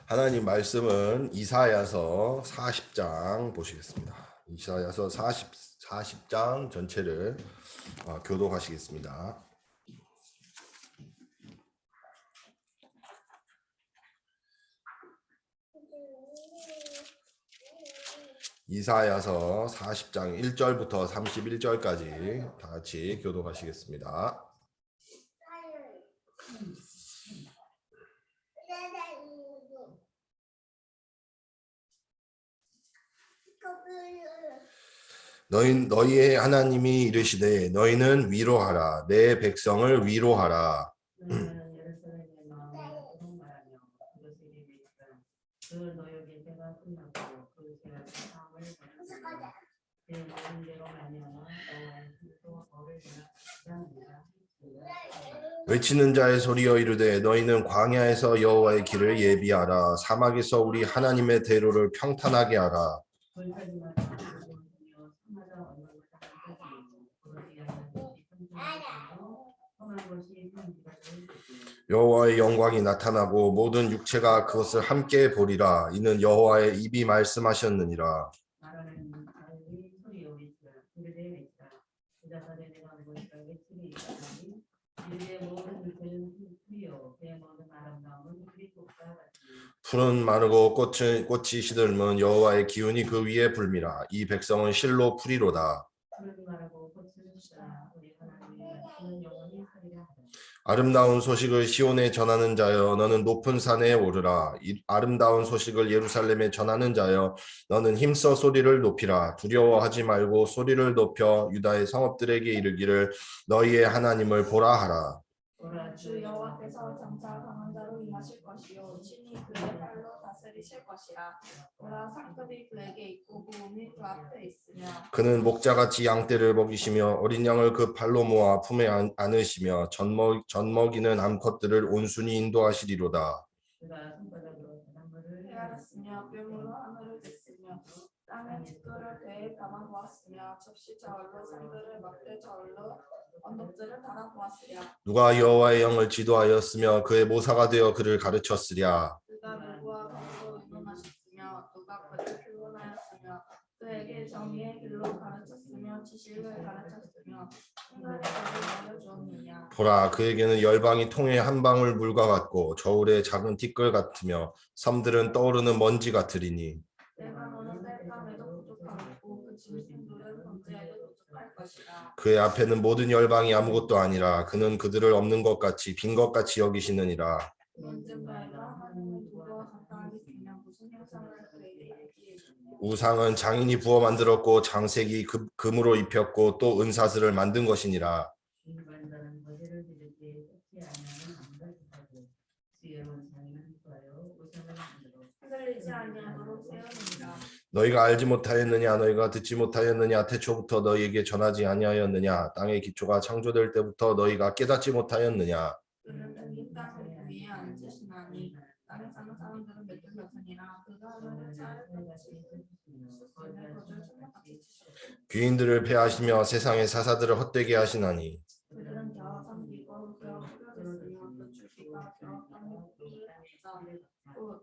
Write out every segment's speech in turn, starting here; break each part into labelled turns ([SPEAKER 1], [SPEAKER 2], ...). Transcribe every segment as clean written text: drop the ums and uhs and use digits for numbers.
[SPEAKER 1] 하나님 말씀은 이사야서 40장 보시겠습니다. 이사야서 40장 전체를 교독하시겠습니다. 이사야서 40장 1절부터 31절까지 다 같이 교독하시겠습니다. 너희의 하나님이 이르시되 너희는 위로하라. 내 백성을 위로하라. 외치는 자의 소리여 이르되 너희는 광야에서 여호와의 길을 예비하라. 사막에서 우리 하나님의 대로를 평탄하게 하라. 여호와의 영광이 나타나고 모든 육체가 그것을 함께 보리라. 이는 여호와의 입이 말씀하셨느니라. 풀은 마르고 꽃이 시들면 여호와의 기운이 그 위에 불미라. 이 백성은 실로 풀이로다. 아름다운 소식을 시온에 전하는 자여 너는 높은 산에 오르라. 아름다운 소식을 예루살렘에 전하는 자여 너는 힘써 소리를 높이라. 두려워하지 말고 소리를 높여 유다의 성읍들에게 이르기를 너희의 하나님을 보라 하라.
[SPEAKER 2] 주 여호와께서 장차 강한 자로 임하실 것이요 친히 그의 팔로 다스리실 것이라. 보라 상급이 그에게 있고 부음이 그 앞에 있으며
[SPEAKER 1] 그는 목자같이 양떼를 먹이시며 어린 양을 그 팔로 모아 품에 안으시며 젖먹이는 암컷들을 온순히 인도하시리로다.
[SPEAKER 2] 헤아렸으며 뼘으로 하늘을 댔으며 땅의 티끌을 배에 담아 보았으며 접시 저울로 상들을 막대 저울로 언덕들을 달아 보았으랴.
[SPEAKER 1] 누가 여호와의 영을 지도하였으며 그의 모사가 되어 그를 가르쳤으랴.
[SPEAKER 2] 그가 누구와 감으로 의논하셨으며 누가 그를 교훈하였으며 그에게 정의의 길로 가르쳤으며 지식을 가르쳤으며 생각의 길을 알려주었느냐.
[SPEAKER 1] 보라 그에게는 열방이 통에 한 방울 물과 같고 저울의 작은 티끌 같으며 섬들은 떠오르는 먼지 같으리니
[SPEAKER 2] 내가 너는 뺄감에도 부족하겠고 그 짐승들은 번제에도 부족할 것이라.
[SPEAKER 1] 그의 앞에는 모든 열방이 아무것도 아니라 그는 그들을 없는 것 같이 빈 것 같이 여기시느니라.
[SPEAKER 2] 그런즉 너희가 하나님의 도와 가까이있으면 무슨 형상을 그에게 이르기에
[SPEAKER 1] 우상은 장인이 부어 만들었고 장색이 금으로 입혔고 또 은사슬을 만든 것이니라.
[SPEAKER 2] 흔들리지 아니하도록 세우느니라.
[SPEAKER 1] 너희가 알지 못하였느냐 너희가 듣지 못하였느냐 태초부터 너희에게 전하지 아니하였느냐 땅의 기초가 창조될 때부터 너희가 깨닫지 못하였느냐.
[SPEAKER 2] 그는 긴 땅 위에 앉으시나니 땅에 사는 사람들은 맺은 것이니라. 그가 하늘을 짤 것이 수순을 거절 천막같이 치셨고
[SPEAKER 1] 귀인들을 패하시며 세상의 사사들을 헛되게 하시나니
[SPEAKER 2] 그들은 겨와 삼키고 겨와 후려댔으며 그 줄기가 겨와 땅에 꽂아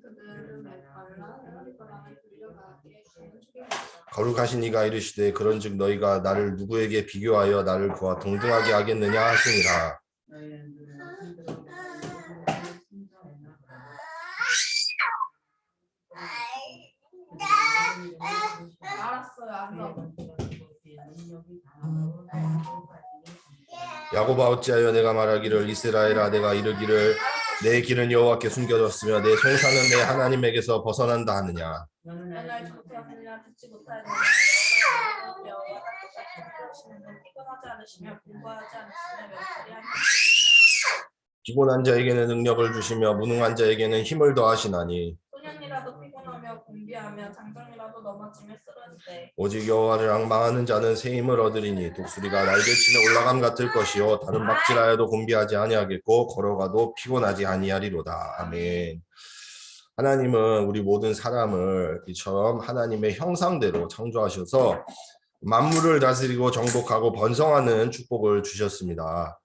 [SPEAKER 2] 그들을 메발라 헤어리바람에 불려가게 하는 축이니라.
[SPEAKER 1] 거룩하신 이가 이르시되 그런즉 너희가 나를 누구에게 비교하여 나를 그와 동등하게 하겠느냐 하시니라.
[SPEAKER 2] 알았어요. 안
[SPEAKER 1] 야곱아 어찌하여 내가 말하기를 이스라엘아 내가 이르기를 내 길은 여호와께 숨겨졌으며 내 송사는 내 하나님에게서 벗어난다 하느냐.
[SPEAKER 2] 맨날 좋다하느냐 듣지 못하느냐 여호와 하시는데 피곤하지 않으시며 공부하지 않으시며 명철이 하느냐.
[SPEAKER 1] 피곤한 자에게는 능력을 주시며 무능한 자에게는 힘을 더하시나니
[SPEAKER 2] 소년이라도 피곤하며 공비하며 장정이라도 넘어지며 쓰러지되
[SPEAKER 1] 오직 여호와를 앙망하는 자는 새 힘을 얻으리니 독수리가 날개치며 올라감 같을 것이요 다른 박질하여도 곤비하지 아니하겠고 걸어가도 피곤하지 아니하리로다. 아멘. 하나님은 우리 모든 사람을 이처럼 하나님의 형상대로 창조하셔서 만물을 다스리고 정복하고 번성하는 축복을 주셨습니다.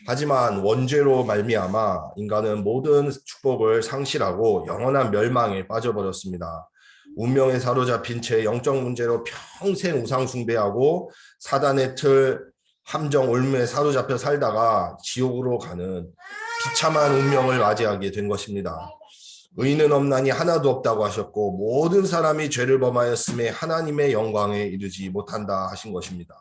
[SPEAKER 1] 하지만 원죄로 말미암아 인간은 모든 축복을 상실하고 영원한 멸망에 빠져버렸습니다. 운명에 사로잡힌 채 영적 문제로 평생 우상 숭배하고 사단의 틀, 함정, 올무에 사로잡혀 살다가 지옥으로 가는 비참한 운명을 맞이하게 된 것입니다. 의인은 없나니 하나도 없다고 하셨고 모든 사람이 죄를 범하였음에 하나님의 영광에 이르지 못한다 하신 것입니다.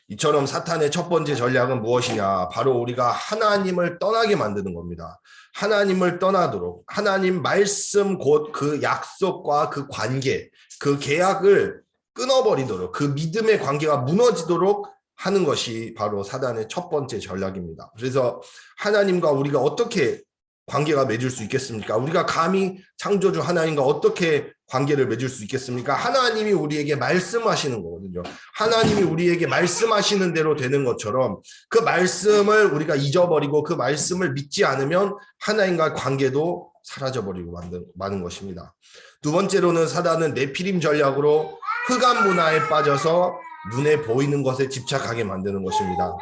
[SPEAKER 1] 이처럼 사탄의 첫 번째 전략은 무엇이냐? 바로 우리가 하나님을 떠나게 만드는 겁니다. 하나님을 떠나도록, 하나님 말씀 곧 그 약속과 그 관계, 그 계약을 끊어버리도록, 그 믿음의 관계가 무너지도록 하는 것이 바로 사단의 첫 번째 전략입니다. 그래서 하나님과 우리가 어떻게 관계가 맺을 수 있겠습니까? 우리가 감히 창조주 하나님과 어떻게 관계를 맺을 수 있겠습니까? 하나님이 우리에게 말씀하시는 거거든요. 하나님이 우리에게 말씀하시는 대로 되는 것처럼 그 말씀을 우리가 잊어버리고 그 말씀을 믿지 않으면 하나님과 관계도 사라져버리고 마는 것입니다. 두 번째로는 사단은 네피림 전략으로 흑암 문화에 빠져서 눈에 보이는 것에 집착하게 만드는 것입니다.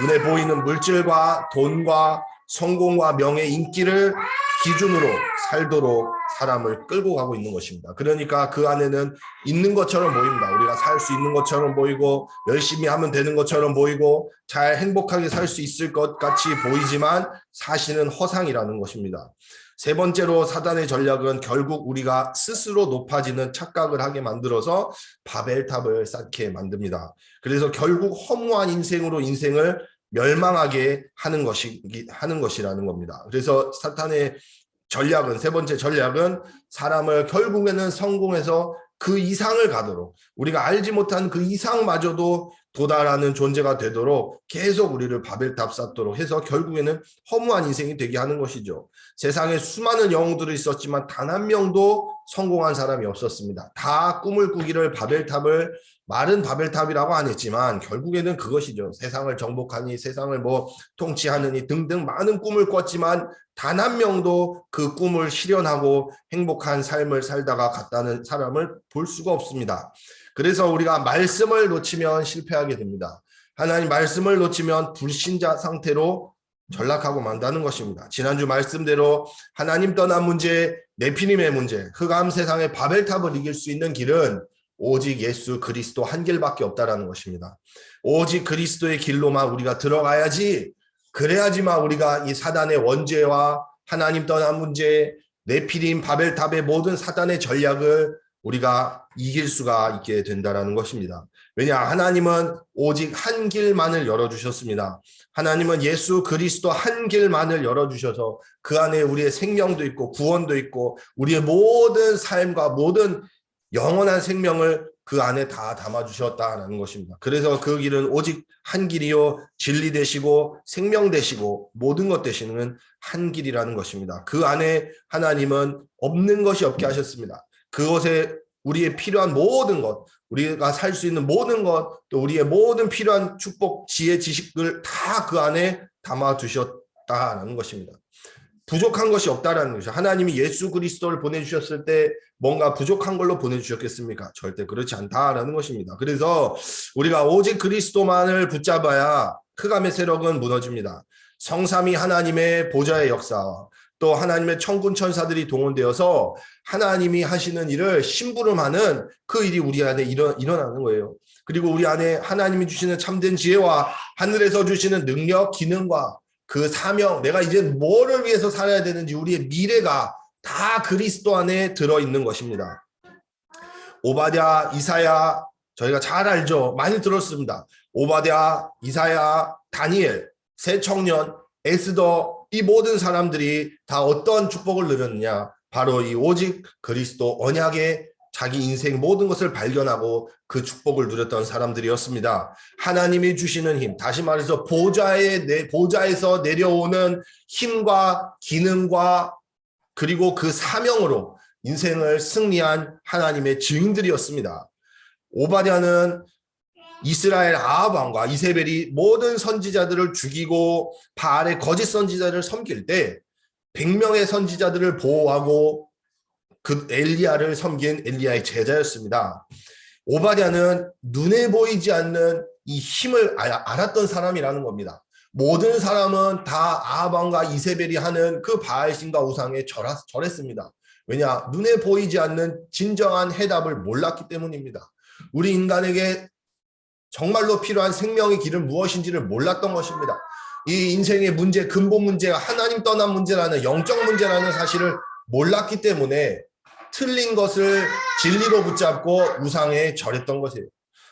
[SPEAKER 1] 눈에 보이는 물질과 돈과 성공과 명예, 인기를 기준으로 살도록 사람을 끌고 가고 있는 것입니다. 그러니까 그 안에는 있는 것처럼 보입니다. 우리가 살 수 있는 것처럼 보이고 열심히 하면 되는 것처럼 보이고 잘 행복하게 살 수 있을 것 같이 보이지만 사실은 허상이라는 것입니다. 세 번째로 사단의 전략은 결국 우리가 스스로 높아지는 착각을 하게 만들어서 바벨탑을 쌓게 만듭니다. 그래서 결국 허무한 인생으로 인생을 멸망하게 하는 것이라는 겁니다. 그래서 사탄의 전략은, 세 번째 전략은 사람을 결국에는 성공해서 그 이상을 가도록, 우리가 알지 못한 그 이상마저도 도달하는 존재가 되도록 계속 우리를 바벨탑 쌓도록 해서 결국에는 허무한 인생이 되게 하는 것이죠. 세상에 수많은 영웅들이 있었지만 단 한 명도 성공한 사람이 없었습니다. 다 꿈을 꾸기를 마른 바벨탑이라고 안 했지만 결국에는 그것이죠. 세상을 정복하니, 세상을 통치하느니 등등 많은 꿈을 꿨지만 단 한 명도 그 꿈을 실현하고 행복한 삶을 살다가 갔다는 사람을 볼 수가 없습니다. 그래서 우리가 말씀을 놓치면 실패하게 됩니다. 하나님 말씀을 놓치면 불신자 상태로 전락하고 만다는 것입니다. 지난주 말씀대로 하나님 떠난 문제, 네피림의 문제, 흑암 세상의 바벨탑을 이길 수 있는 길은 오직 예수 그리스도 한 길밖에 없다라는 것입니다. 오직 그리스도의 길로만 우리가 들어가야지, 그래야지만 우리가 이 사단의 원죄와 하나님 떠난 문제, 네피림, 바벨탑의 모든 사단의 전략을 우리가 이길 수가 있게 된다라는 것입니다. 왜냐? 하나님은 오직 한 길만을 열어주셨습니다. 하나님은 예수 그리스도 한 길만을 열어주셔서 그 안에 우리의 생명도 있고 구원도 있고 우리의 모든 삶과 모든 영원한 생명을 그 안에 다 담아주셨다는 것입니다. 그래서 그 길은 오직 한 길이요 진리 되시고 생명 되시고 모든 것 되시는 한 길이라는 것입니다. 그 안에 하나님은 없는 것이 없게 하셨습니다. 그것에 우리의 필요한 모든 것, 우리가 살 수 있는 모든 것, 또 우리의 모든 필요한 축복, 지혜, 지식을 다 그 안에 담아두셨다는 것입니다. 부족한 것이 없다라는 것이죠. 하나님이 예수 그리스도를 보내주셨을 때 뭔가 부족한 걸로 보내주셨겠습니까? 절대 그렇지 않다라는 것입니다. 그래서 우리가 오직 그리스도만을 붙잡아야 흑암의 세력은 무너집니다. 성삼위 하나님의 보좌의 역사와 또 하나님의 천군 천사들이 동원되어서 하나님이 하시는 일을 심부름하는 그 일이 우리 안에 일어나는 거예요. 그리고 우리 안에 하나님이 주시는 참된 지혜와 하늘에서 주시는 능력, 기능과 그 사명, 내가 이제 뭐를 위해서 살아야 되는지 우리의 미래가 다 그리스도 안에 들어있는 것입니다. 오바댜, 이사야, 저희가 잘 알죠. 많이 들었습니다. 오바댜, 이사야, 다니엘, 새 청년, 에스더, 이 모든 사람들이 다 어떤 축복을 누렸느냐? 바로 이 오직 그리스도 언약의 자기 인생 모든 것을 발견하고 그 축복을 누렸던 사람들이었습니다. 하나님이 주시는 힘, 다시 말해서 보좌에서 내려오는 힘과 기능과 그리고 그 사명으로 인생을 승리한 하나님의 증인들이었습니다. 오바댜는 이스라엘 아합 왕과 이세벨이 모든 선지자들을 죽이고 바알의 거짓 선지자를 섬길 때 100명의 선지자들을 보호하고 그 엘리야를 섬긴 엘리야의 제자였습니다. 오바댜는 눈에 보이지 않는 이 힘을 알았던 사람이라는 겁니다. 모든 사람은 다 아합과 이세벨이 하는 그 바알신과 우상에 절했습니다. 왜냐? 눈에 보이지 않는 진정한 해답을 몰랐기 때문입니다. 우리 인간에게 정말로 필요한 생명의 길은 무엇인지를 몰랐던 것입니다. 이 인생의 문제, 근본 문제가 하나님 떠난 문제라는 영적 문제라는 사실을 몰랐기 때문에 틀린 것을 진리로 붙잡고 우상에 절했던 것이에요.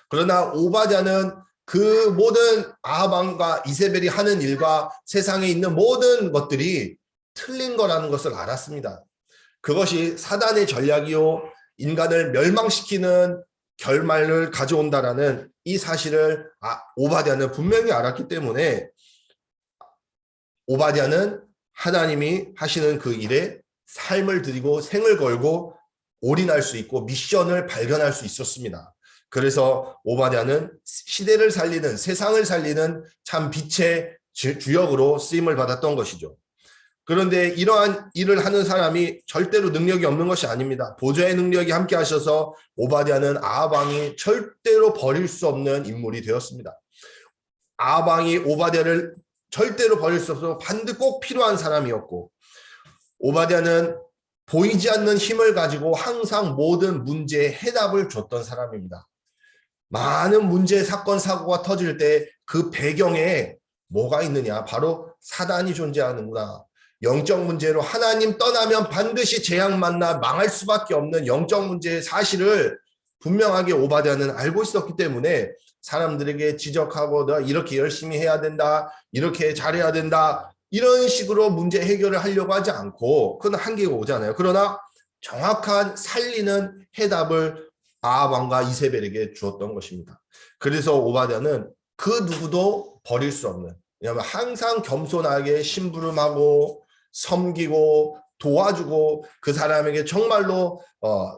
[SPEAKER 1] 그러나 오바댜는 그 모든 아합과 이세벨이 하는 일과 세상에 있는 모든 것들이 틀린 거라는 것을 알았습니다. 그것이 사단의 전략이요 인간을 멸망시키는 결말을 가져온다라는 이 사실을 오바댜는 분명히 알았기 때문에 오바댜는 하나님이 하시는 그 일에 삶을 드리고 생을 걸고 올인할 수 있고 미션을 발견할 수 있었습니다. 그래서 오바댜는 시대를 살리는, 세상을 살리는 참 빛의 주역으로 쓰임을 받았던 것이죠. 그런데 이러한 일을 하는 사람이 절대로 능력이 없는 것이 아닙니다. 보좌의 능력이 함께 하셔서 오바댜는 아합 왕이 절대로 버릴 수 없는 인물이 되었습니다. 아합 왕이 오바댜를 절대로 버릴 수 없어서 반드시 꼭 필요한 사람이었고, 오바댜는 보이지 않는 힘을 가지고 항상 모든 문제에 해답을 줬던 사람입니다. 많은 문제, 사건, 사고가 터질 때 그 배경에 뭐가 있느냐? 바로 사단이 존재하는구나. 영적 문제로 하나님 떠나면 반드시 재앙 만나 망할 수밖에 없는 영적 문제의 사실을 분명하게 오바댜는 알고 있었기 때문에 사람들에게 지적하고 너 이렇게 열심히 해야 된다, 이렇게 잘해야 된다, 이런 식으로 문제 해결을 하려고 하지 않고, 그건 한계가 오잖아요. 그러나 정확한 살리는 해답을 아합 왕과 이세벨에게 주었던 것입니다. 그래서 오바댜는 그 누구도 버릴 수 없는, 왜냐하면 항상 겸손하게 심부름하고 섬기고 도와주고 그 사람에게 정말로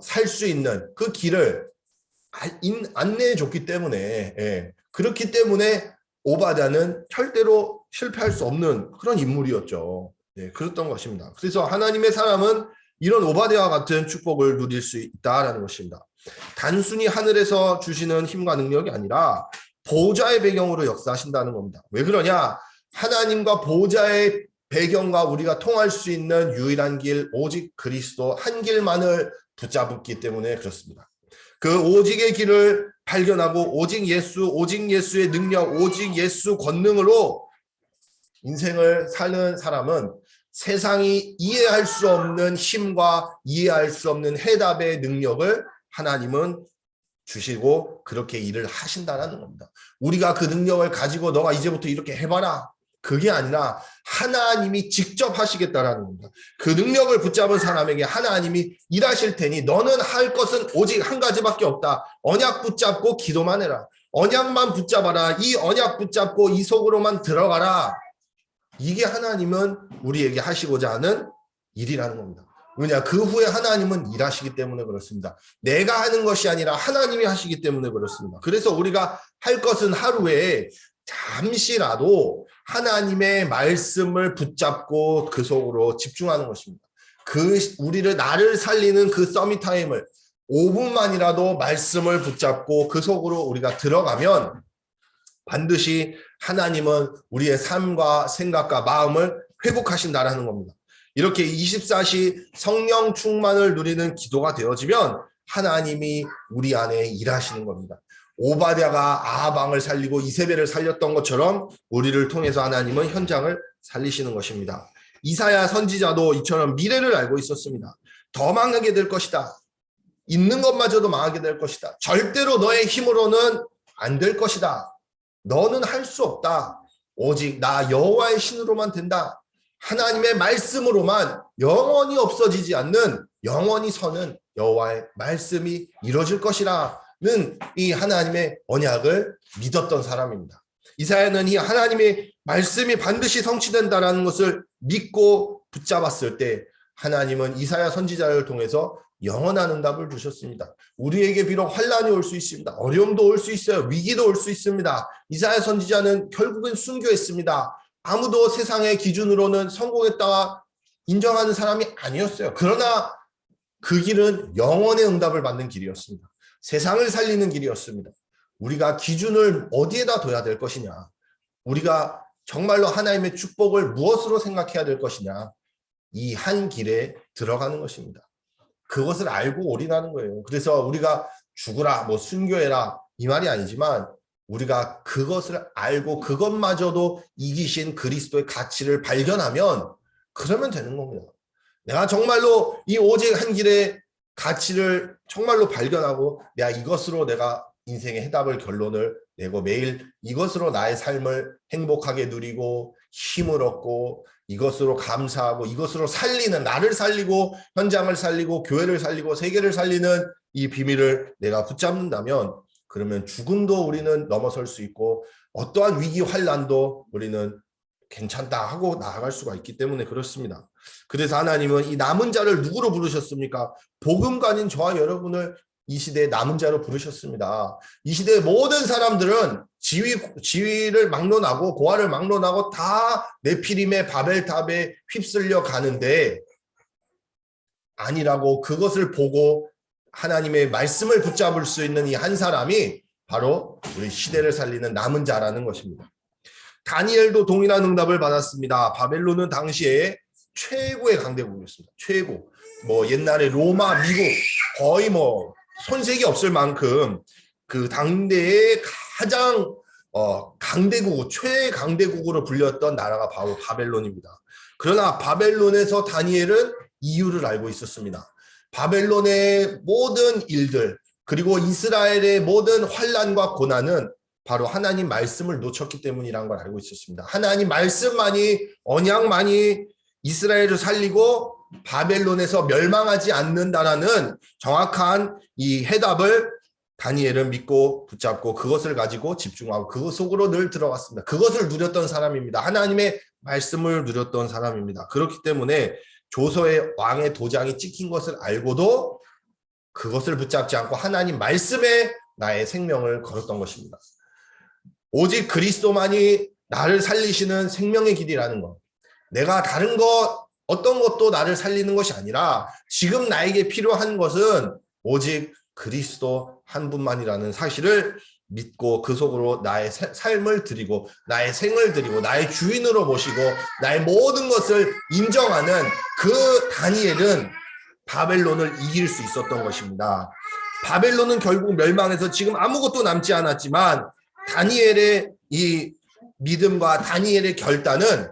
[SPEAKER 1] 살 수 있는 그 길을 안내해 줬기 때문에, 그렇기 때문에 오바댜는 절대로 실패할 수 없는 그런 인물이었죠. 그랬던 것입니다. 그래서 하나님의 사람은 이런 오바댜와 같은 축복을 누릴 수 있다라는 것입니다. 단순히 하늘에서 주시는 힘과 능력이 아니라 보좌의 배경으로 역사하신다는 겁니다. 왜 그러냐? 하나님과 보좌의 배경과 우리가 통할 수 있는 유일한 길, 오직 그리스도 한 길만을 붙잡기 때문에 그렇습니다. 그 오직의 길을 발견하고 오직 예수의 능력, 오직 예수 권능으로 인생을 사는 사람은 세상이 이해할 수 없는 힘과 이해할 수 없는 해답의 능력을 하나님은 주시고 그렇게 일을 하신다는 겁니다. 우리가 그 능력을 가지고 너가 이제부터 이렇게 해봐라, 그게 아니라 하나님이 직접 하시겠다라는 겁니다. 그 능력을 붙잡은 사람에게 하나님이 일하실 테니 너는 할 것은 오직 한 가지밖에 없다. 언약 붙잡고 기도만 해라. 언약만 붙잡아라. 이 언약 붙잡고 이 속으로만 들어가라. 이게 하나님은 우리에게 하시고자 하는 일이라는 겁니다. 왜냐? 그 후에 하나님은 일하시기 때문에 그렇습니다. 내가 하는 것이 아니라 하나님이 하시기 때문에 그렇습니다. 그래서 우리가 할 것은 하루에 잠시라도 하나님의 말씀을 붙잡고 그 속으로 집중하는 것입니다. 나를 살리는 그 서밋 타임을 5분만이라도 말씀을 붙잡고 그 속으로 우리가 들어가면 반드시 하나님은 우리의 삶과 생각과 마음을 회복하신다라는 겁니다. 이렇게 24시 성령 충만을 누리는 기도가 되어지면 하나님이 우리 안에 일하시는 겁니다. 오바댜가 아합 왕을 살리고 이세벨을 살렸던 것처럼 우리를 통해서 하나님은 현장을 살리시는 것입니다. 이사야 선지자도 이처럼 미래를 알고 있었습니다. 더 망하게 될 것이다. 있는 것마저도 망하게 될 것이다. 절대로 너의 힘으로는 안 될 것이다. 너는 할 수 없다. 오직 나 여호와의 신으로만 된다. 하나님의 말씀으로만 영원히 없어지지 않는, 영원히 서는 여호와의 말씀이 이루어질 것이라는 이 하나님의 언약을 믿었던 사람입니다. 이사야는 이 하나님의 말씀이 반드시 성취된다라는 것을 믿고 붙잡았을 때 하나님은 이사야 선지자를 통해서 영원한 응답을 주셨습니다. 우리에게 비록 환난이 올 수 있습니다. 어려움도 올 수 있어요. 위기도 올 수 있습니다. 이사야 선지자는 결국은 순교했습니다. 아무도 세상의 기준으로는 성공했다가 인정하는 사람이 아니었어요. 그러나 그 길은 영원의 응답을 받는 길이었습니다. 세상을 살리는 길이었습니다. 우리가 기준을 어디에다 둬야 될 것이냐, 우리가 정말로 하나님의 축복을 무엇으로 생각해야 될 것이냐, 이 한 길에 들어가는 것입니다. 그것을 알고 올인하는 거예요. 그래서 우리가 죽으라, 뭐 순교해라 이 말이 아니지만 우리가 그것을 알고 그것마저도 이기신 그리스도의 가치를 발견하면 그러면 되는 겁니다. 내가 정말로 이 오직 한 길의 가치를 정말로 발견하고 내가 이것으로 내가 인생의 해답을 결론을 내고 매일 이것으로 나의 삶을 행복하게 누리고 힘을 얻고 이것으로 감사하고 이것으로 살리는, 나를 살리고 현장을 살리고 교회를 살리고 세계를 살리는 이 비밀을 내가 붙잡는다면 그러면 죽음도 우리는 넘어설 수 있고 어떠한 위기 환난도 우리는 괜찮다 하고 나아갈 수가 있기 때문에 그렇습니다. 그래서 하나님은 이 남은 자를 누구로 부르셨습니까? 복음가인 저와 여러분을 이 시대의 남은 자로 부르셨습니다. 이 시대의 모든 사람들은 지위를 막론하고 고아를 막론하고 다 네피림의 바벨탑에 휩쓸려 가는데 아니라고 그것을 보고 하나님의 말씀을 붙잡을 수 있는 이 한 사람이 바로 우리 시대를 살리는 남은 자라는 것입니다. 다니엘도 동일한 응답을 받았습니다. 바벨론은 당시에 최고의 강대국이었습니다. 최고. 뭐 옛날에 로마, 미국 거의 뭐 손색이 없을 만큼 그 당대의 가장 강대국, 최강대국으로 불렸던 나라가 바로 바벨론입니다. 그러나 바벨론에서 다니엘은 이유를 알고 있었습니다. 바벨론의 모든 일들 그리고 이스라엘의 모든 환난과 고난은 바로 하나님 말씀을 놓쳤기 때문이라는 걸 알고 있었습니다. 하나님 말씀만이, 언약만이 이스라엘을 살리고 바벨론에서 멸망하지 않는다라는 정확한 이 해답을 다니엘은 믿고 붙잡고 그것을 가지고 집중하고 그것 속으로 늘 들어갔습니다. 그것을 누렸던 사람입니다. 하나님의 말씀을 누렸던 사람입니다. 그렇기 때문에 조서의 왕의 도장이 찍힌 것을 알고도 그것을 붙잡지 않고 하나님 말씀에 나의 생명을 걸었던 것입니다. 오직 그리스도만이 나를 살리시는 생명의 길이라는 것. 내가 다른 것 어떤 것도 나를 살리는 것이 아니라 지금 나에게 필요한 것은 오직 그리스도 한 분만이라는 사실을 믿고 그 속으로 나의 삶을 드리고 나의 생을 드리고 나의 주인으로 모시고 나의 모든 것을 인정하는 그 다니엘은 바벨론을 이길 수 있었던 것입니다. 바벨론은 결국 멸망해서 지금 아무것도 남지 않았지만 다니엘의 이 믿음과 다니엘의 결단은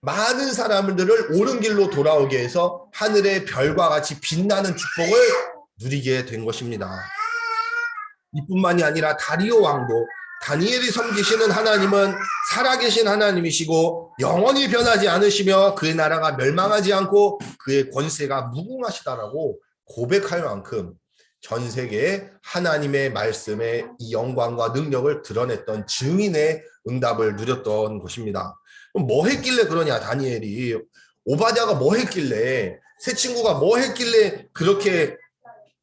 [SPEAKER 1] 많은 사람들을 옳은 길로 돌아오게 해서 하늘의 별과 같이 빛나는 축복을 누리게 된 것입니다. 이뿐만이 아니라 다리오 왕도 다니엘이 섬기시는 하나님은 살아계신 하나님이시고 영원히 변하지 않으시며 그의 나라가 멸망하지 않고 그의 권세가 무궁하시다라고 고백할 만큼 전 세계에 하나님의 말씀의 이 영광과 능력을 드러냈던 증인의 응답을 누렸던 것입니다. 그럼 뭐 했길래 그러냐, 다니엘이. 오바댜가 뭐 했길래, 새 친구가 뭐 했길래 그렇게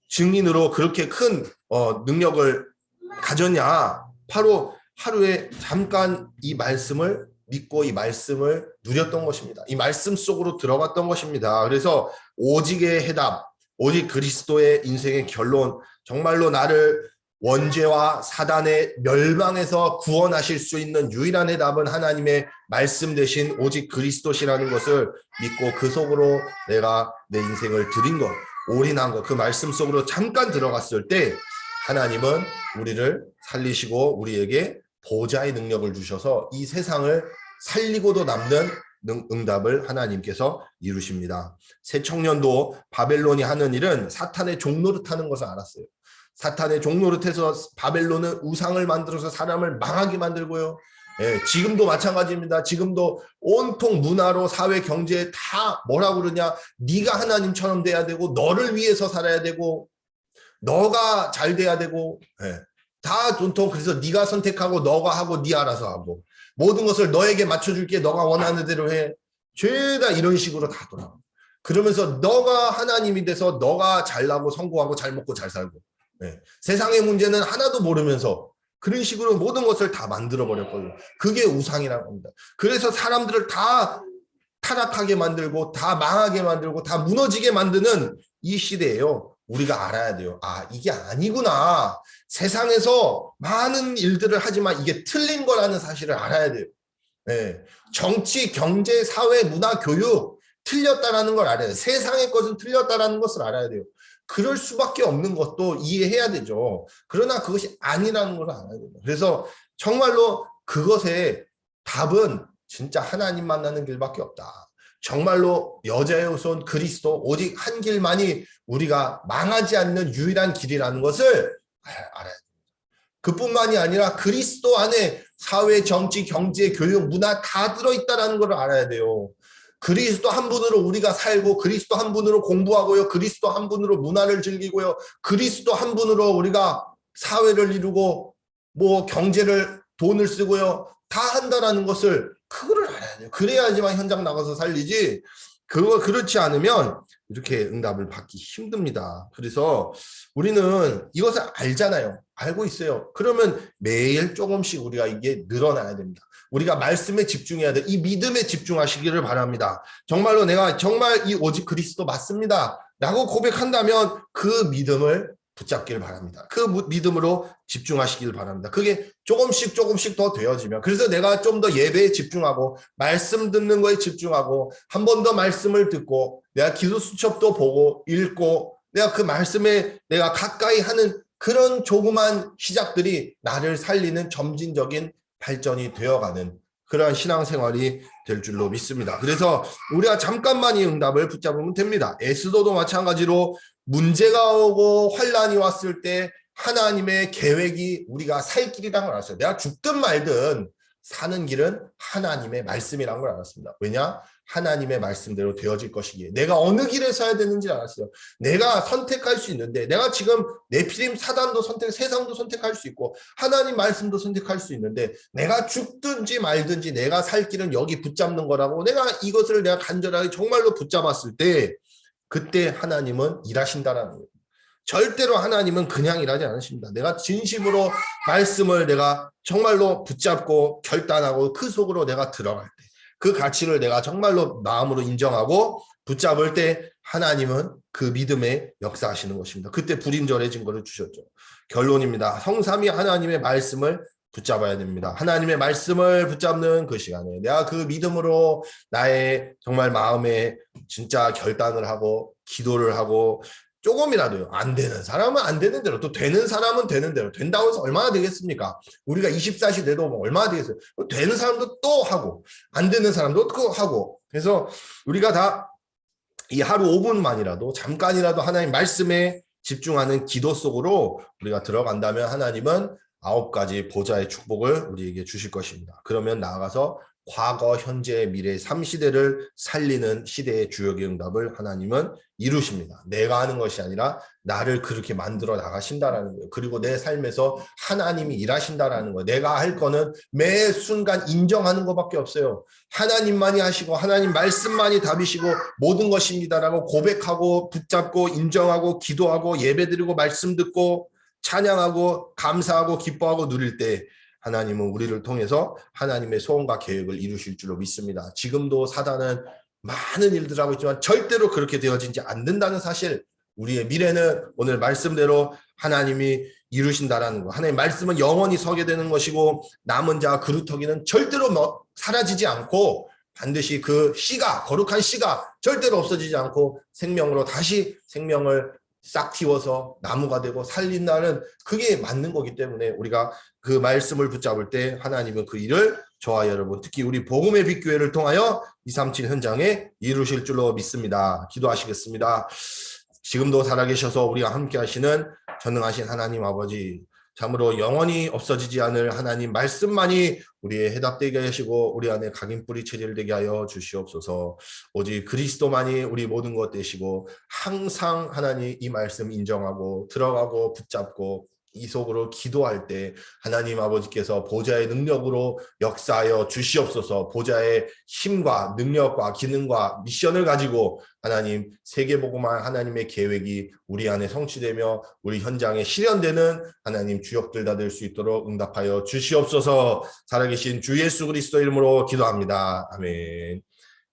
[SPEAKER 1] 증인으로 그렇게 큰 능력을 가졌냐. 바로 하루에 잠깐 이 말씀을 믿고 이 말씀을 누렸던 것입니다. 이 말씀 속으로 들어갔던 것입니다. 그래서 오직의 해답, 오직 그리스도의 인생의 결론, 정말로 나를 원죄와 사단의 멸망에서 구원하실 수 있는 유일한 해답은 하나님의 말씀 대신 오직 그리스도시라는 것을 믿고 그 속으로 내가 내 인생을 드린 것, 올인한 것, 그 말씀 속으로 잠깐 들어갔을 때 하나님은 우리를 살리시고 우리에게 보좌의 능력을 주셔서 이 세상을 살리고도 남는 응답을 하나님께서 이루십니다. 새 청년도 바벨론이 하는 일은 사탄의 종노릇하는 것을 알았어요. 사탄의 종노릇해서 바벨론은 우상을 만들어서 사람을 망하게 만들고요. 지금도 마찬가지입니다. 지금도 온통 문화로 사회 경제에 다 뭐라고 그러냐, 네가 하나님처럼 돼야 되고 너를 위해서 살아야 되고 너가 잘 돼야 되고, 다 온통 그래서 네가 선택하고 너가 하고 네 알아서 하고 모든 것을 너에게 맞춰줄게, 너가 원하는 대로 해, 죄다 이런 식으로 다 돌아가. 그러면서 너가 하나님이 돼서 너가 잘나고 성공하고 잘 먹고 잘 살고, 세상의 문제는 하나도 모르면서 그런 식으로 모든 것을 다 만들어 버렸거든요. 그게 우상이라고 합니다. 그래서 사람들을 다 타락하게 만들고 다 망하게 만들고 다 무너지게 만드는 이 시대예요. 우리가 알아야 돼요. 아, 이게 아니구나. 세상에서 많은 일들을 하지만 이게 틀린 거라는 사실을 알아야 돼요. 네. 정치, 경제, 사회, 문화, 교육 틀렸다라는 걸 알아야 돼요. 세상의 것은 틀렸다라는 것을 알아야 돼요. 그럴 수밖에 없는 것도 이해해야 되죠. 그러나 그것이 아니라는 걸 알아야 돼요. 그래서 정말로 그것의 답은 진짜 하나님 만나는 길밖에 없다. 정말로 여자의 후손 그리스도 오직 한 길만이 우리가 망하지 않는 유일한 길이라는 것을 알아야 돼요. 그뿐만이 아니라 그리스도 안에 사회, 정치, 경제, 교육, 문화 다 들어있다는 걸 알아야 돼요. 그리스도 한 분으로 우리가 살고 그리스도 한 분으로 공부하고요. 그리스도 한 분으로 문화를 즐기고요. 그리스도 한 분으로 우리가 사회를 이루고 뭐 경제를 돈을 쓰고요. 다 한다라는 것을 그거를 알아야 돼요. 그래야지만 현장 나가서 살리지. 그렇지 않으면 이렇게 응답을 받기 힘듭니다. 그래서 우리는 이것을 알잖아요. 알고 있어요. 그러면 매일 조금씩 우리가 이게 늘어나야 됩니다. 우리가 말씀에 집중해야 돼. 이 믿음에 집중하시기를 바랍니다. 정말로 내가 정말 이 오직 그리스도 맞습니다. 라고 고백한다면 그 믿음을 붙잡기를 바랍니다. 그 믿음으로 집중하시길 바랍니다. 그게 조금씩 더 되어지면, 그래서 내가 좀 더 예배에 집중하고 말씀 듣는 거에 집중하고 한 번 더 말씀을 듣고 내가 기도 수첩도 보고 읽고 내가 그 말씀에 내가 가까이 하는 그런 조그만 시작들이 나를 살리는 점진적인 발전이 되어가는 그러한 신앙생활이 될 줄로 믿습니다. 그래서 우리가 잠깐만 이 응답을 붙잡으면 됩니다. 에스더도 마찬가지로 문제가 오고 환란이 왔을 때 하나님의 계획이 우리가 살 길이라는 걸 알았어요. 내가 죽든 말든 사는 길은 하나님의 말씀이라는 걸 알았습니다. 왜냐? 하나님의 말씀대로 되어질 것이기에 내가 어느 길에 서야 되는지 알았어요. 내가 선택할 수 있는데 내가 지금 네피림 사단도 세상도 선택할 수 있고 하나님 말씀도 선택할 수 있는데 내가 죽든지 말든지 내가 살 길은 여기 붙잡는 거라고 내가 이것을 내가 간절하게 정말로 붙잡았을 때 그때 하나님은 일하신다라는 거예요. 절대로 하나님은 그냥 일하지 않으십니다. 내가 진심으로 말씀을 내가 정말로 붙잡고 결단하고 그 속으로 내가 들어갈 때 그 가치를 내가 정말로 마음으로 인정하고 붙잡을 때 하나님은 그 믿음에 역사하시는 것입니다. 그때 불임절의 증거를 주셨죠. 결론입니다. 성삼위 하나님의 말씀을 붙잡아야 됩니다. 하나님의 말씀을 붙잡는 그 시간에 내가 그 믿음으로 나의 정말 마음에 진짜 결단을 하고 기도를 하고 조금이라도요. 안 되는 사람은 안 되는 대로 또 되는 사람은 되는 대로 된다고 해서 얼마나 되겠습니까? 우리가 24시 돼도 뭐 얼마나 되겠어요? 되는 사람도 또 하고 안 되는 사람도 또 하고 그래서 우리가 다 이 하루 5분만이라도 잠깐이라도 하나님 말씀에 집중하는 기도 속으로 우리가 들어간다면 하나님은 9가지 보좌의 축복을 우리에게 주실 것입니다. 그러면 나아가서 과거, 현재, 미래 3시대를 살리는 시대의 주역의 응답을 하나님은 이루십니다. 내가 하는 것이 아니라 나를 그렇게 만들어 나가신다라는 거예요. 그리고 내 삶에서 하나님이 일하신다라는 거예요. 내가 할 거는 매 순간 인정하는 것밖에 없어요. 하나님만이 하시고 하나님 말씀만이 답이시고 모든 것입니다라고 고백하고 붙잡고 인정하고 기도하고 예배드리고 말씀 듣고 찬양하고 감사하고 기뻐하고 누릴 때 하나님은 우리를 통해서 하나님의 소원과 계획을 이루실 줄로 믿습니다. 지금도 사단은 많은 일들을 하고 있지만 절대로 그렇게 되어지지 않는다는 사실, 우리의 미래는 오늘 말씀대로 하나님이 이루신다라는 거. 하나님 말씀은 영원히 서게 되는 것이고 남은 자 그루터기는 절대로 사라지지 않고 반드시 그 씨가 거룩한 씨가 절대로 없어지지 않고 생명으로 다시 생명을 싹 틔워서 나무가 되고 살린다는 그게 맞는 거기 때문에 우리가 그 말씀을 붙잡을 때 하나님은 그 일을 저와 여러분 특히 우리 복음의 빛교회를 통하여 237 현장에 이루실 줄로 믿습니다. 기도하시겠습니다. 지금도 살아계셔서 우리가 함께 하시는 전능하신 하나님 아버지, 참으로 영원히 없어지지 않을 하나님 말씀만이 우리의 해답되게 하시고 우리 안에 각인뿌리 체질되게 하여 주시옵소서. 오직 그리스도만이 우리 모든 것 되시고 항상 하나님 이 말씀 인정하고 들어가고 붙잡고 이 속으로 기도할 때 하나님 아버지께서 보좌의 능력으로 역사하여 주시옵소서. 보좌의 힘과 능력과 기능과 미션을 가지고 하나님 세계복음화 하나님의 계획이 우리 안에 성취되며 우리 현장에 실현되는 하나님 주역들 다 될 수 있도록 응답하여 주시옵소서. 살아계신 주 예수 그리스도 이름으로 기도합니다. 아멘.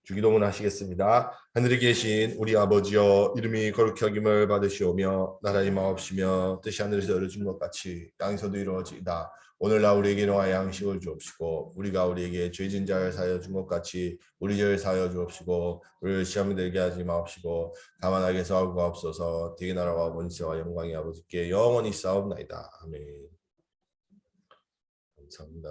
[SPEAKER 1] 주기도문 하시겠습니다. 하늘에 계신 우리 아버지여 이름이 거룩히 여김을 받으시오며 나라의 마옵시며 뜻이 하늘에서 이루어진 것 같이 땅에서도 이루어지이다. 오늘날 우리에게 일용할 양식을 주옵시고 우리가 우리에게 죄진 자를 사하여 준 것 같이 우리 죄를 사하여 주옵시고 우리를 시험에 들게 하지 마옵시고 다만 악에서 구하옵소서. 대개 나라와 권세와 영광이 아버지께 영원히 싸움나이다. 아멘. 감사합니다.